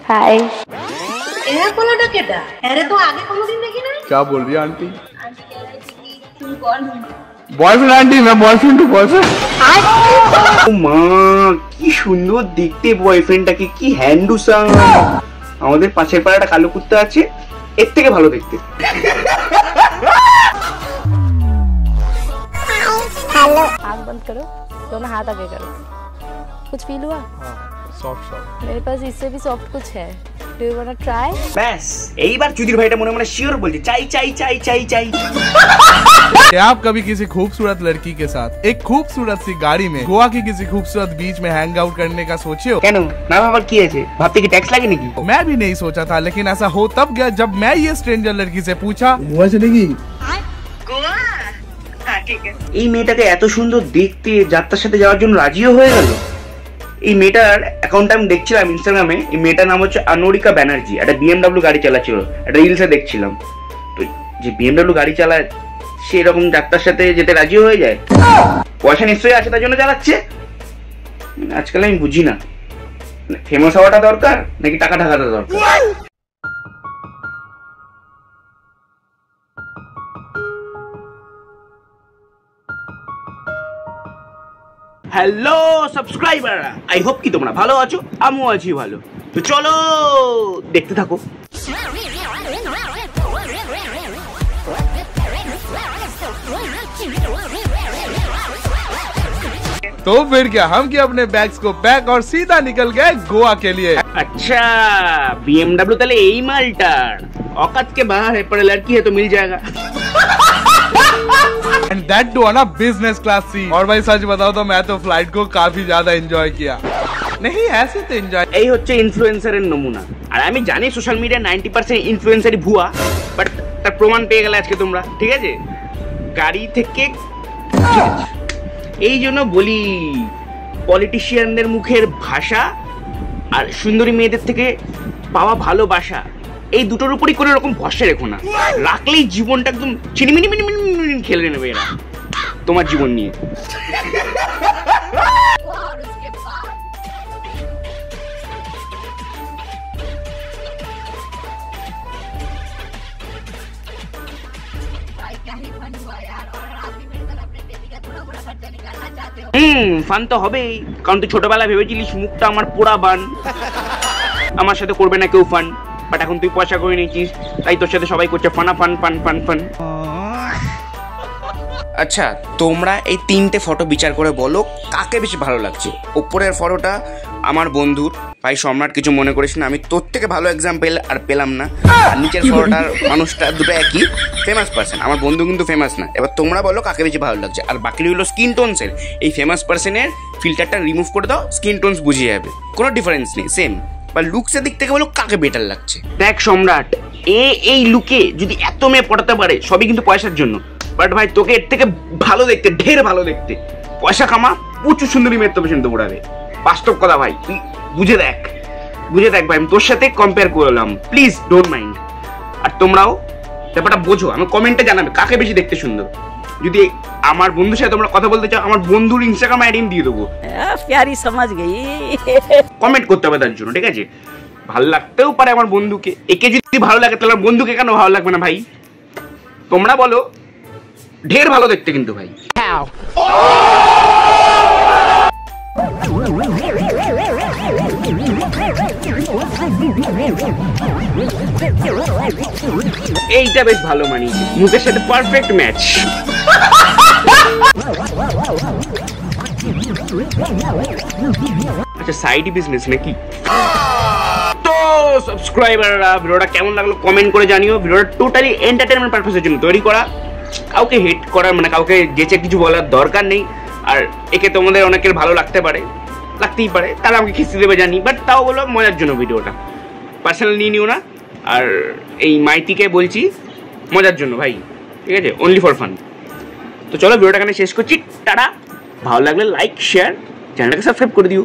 हाय। ये बोला केटा? अरे तो आगे कोनोदिन देखी ना? क्या बोल रही है आंटी? आंटी कह रही थी कि तुम कौन हो? बॉयफ्रेंड आंटी, मैं बॉयफ्रेंड टू बॉयफ्रेंड। মা কি সুন্দর দেখতে বয়ফ্রেন্ডটাকে, কি হ্যান্ডসাম। আমাদের পাশের পাড়াটা কালো কুত্তা আছে, এর থেকে ভালো দেখতে। हेलो, आँख बंद करो, दोनों हाथ आगे करो। कुछ फील हुआ? Soft soft. मेरे पास इससे भी सॉफ्ट कुछ है। Do you want to try? बस यही बार चुदिर भाईटा मने मने श्योर बोलते चाई चाई चाई चाई चाई। क्या आप कभी किसी खूबसूरत लड़की के साथ एक खूबसूरत सी गाड़ी में गोवा की किसी खूबसूरत बीच में हैंग आउट करने का सोचे हो? কেন না বাবার কি আছে? ভাবতে কি ট্যাক্স লাগে নাকি? मैं भी नहीं सोचा था, लेकिन ऐसा हो तब गया जब मैं ये स्ट्रेंजर लड़की से पूछा গোয়া চলেগি? গোয়া? হ্যাঁ ঠিক আছে। এই মেয়েটাকে এত সুন্দর দেখতে যাত্রার সাথে যাওয়ার জন্য রাজিও হয়ে গেল। এই মেয়েটার অ্যাকাউন্টটা আমি দেখছিলাম ইনস্টাগ্রামে। এই মেয়েটার নাম হচ্ছে আনোরিকা ব্যানার্জি। একটা BMW গাড়ি চালাচ্ছিল, একটা রিলসে দেখছিলাম। তো যে BMW গাড়ি চালায় সে এরকম যাত্রার সাথে যেতে রাজি হয়ে যায়? পয়সা নিশ্চয়ই আছে, তার জন্য চালাচ্ছে। আজকাল আমি বুঝি না, ফেমাস হওয়াটা দরকার নাকি টাকা ঢাকাটা দরকার। হ্যালো সাবস্ক্রাইবার, আই হোপ কি তোমরা ভালো আছো, আমিও আছি ভালো। তো চলো দেখতে থাকো। तो फिर क्या, हम किए अपने बैग्स को पैक और सीधा निकल गए गोवा के लिए। अच्छा BMW তাহলে এই মালটার औकात के बाहर है, पर लड़की है तो मिल जाएगा। And that too on a business class seat. और भाई सच बताओ तो मैं तो फ्लाइट को काफी ज्यादा एंजॉय किया। नहीं ऐसे तो एंजॉय। এই হচ্ছে ইনফ্লুয়েন্সারের নমুনা। আর আমি জানি সোশ্যাল মিডিয়া 90% ইনফ্লুয়েন্সারই ভুয়া, বাট তার প্রমাণ পেয়ে গেলে আজকে তোমরা, ঠিক আছে? গাড়ি থেকে এই জন্য বলি পলিটিশিয়ানদের মুখের ভাষা আর সুন্দরী মেয়েদের থেকে পাওয়া ভালোবাসা, এই দুটোর উপরই কোনো রকম ভরসা রেখো না। রাখলেই জীবনটা একদম চিনিমিনি খেলে নেবে এরা তোমার জীবন নিয়ে। ফান তো হবেই, কারণ তুই ছোটবেলায় ভেবেছিলিস মুখটা আমার পোড়া বান, আমার সাথে করবে না কেউ ফান, বাট এখন তুই পয়সা করে নিয়েছিস তাই তোর সাথে সবাই করছে ফানা ফান ফান ফান ফান। আচ্ছা তোমরা এই তিনটে ফটো বিচার করে বলো কাকে বেশি ভালো লাগছে। ওপরের ফটোটা আমার বন্ধুর, ভাই সম্রাট কিছু মনে করিস না, আমি তোর থেকে ভালো এক্সাম্পল আর পেলাম না। আর নিচের ফটোটার মানুষটা দুটো একই, ফেমাস পার্সন। আমার বন্ধু কিন্তু ফেমাস না। এবার তোমরা বলো কাকে বেশি ভালো লাগছে। আর বাকি হলো স্কিন টোনসের, এই ফেমাস পার্সনের ফিল্টারটা রিমুভ করে দাও, স্কিন টোনস বুঝিয়ে যাবে, কোনো ডিফারেন্স নেই, সেম। বা লুকসের দিক থেকে বলো কাকে বেটার লাগছে। দেখ সম্রাট, এই লুকে যদি এত মেয়ে পটাতে পারে সবই কিন্তু পয়সার জন্য, বাট ভাই তোকে এর থেকে ভালো দেখতে, ঢের ভালো দেখতে, পয়সা কামা, প্রচুর সুন্দরী মেয়ের তো পেছনে দৌড়াবে। বাস্তব কথা ভাই, তুই বুঝে দেখ ভাই, আমি তোর সাথে কম্পেয়ার করলাম, প্লিজ ডোন্ট মাইন্ড। আর তোমরাও ব্যাপারটা বোঝো, আমি কমেন্টে জানাবে কাকে বেশি দেখতে সুন্দর। যদি আমার বন্ধুর সাথে তোমরা কথা বলতে চাও, আমার বন্ধুর ইনস্টাগ্রাম আইডি দিয়ে দেবো, প্যারি সমাজ গই। কমেন্ট করতে হবে তার জন্য, ঠিক আছে? ভালো লাগতেও পারে আমার বন্ধুকে, একে যদি ভালো লাগে তাহলে বন্ধুকে কেন ভালো লাগবে না ভাই? তোমরা বলো, ঢের ভালো দেখতে কিন্তু ভাই। এইটা বেশ ভালো মানিয়েছে, মুখের সাথে পারফেক্ট ম্যাচ। আচ্ছা সাইড বিজনেস নাকি? তো সাবস্ক্রাইবাররা ভিডিওটা কেমন লাগলো কমেন্ট করে জানিও। ভিডিওটা টোটালি এন্টারটেইনমেন্ট পারপাসের জন্য তৈরি করা, কাউকে হেট করার মানে কাউকে যেচে কিছু বলার দরকার নেই। আর একে তোমাদের অনেকের ভালো লাগতেই পারে, তারা আমাকে খিস্তি দেবে জানি, বাট তাও বলো মজার জন্য ভিডিওটা, পার্সোনাল নিও না। আর এই মাইতিকে বলছি মজার জন্য ভাই, ঠিক আছে? Only for fun. তো চলো ভিডিওটা এখানে শেষ করছি, টাটা। ভালো লাগলে লাইক শেয়ার, চ্যানেলটাকে সাবস্ক্রাইব করে দিও।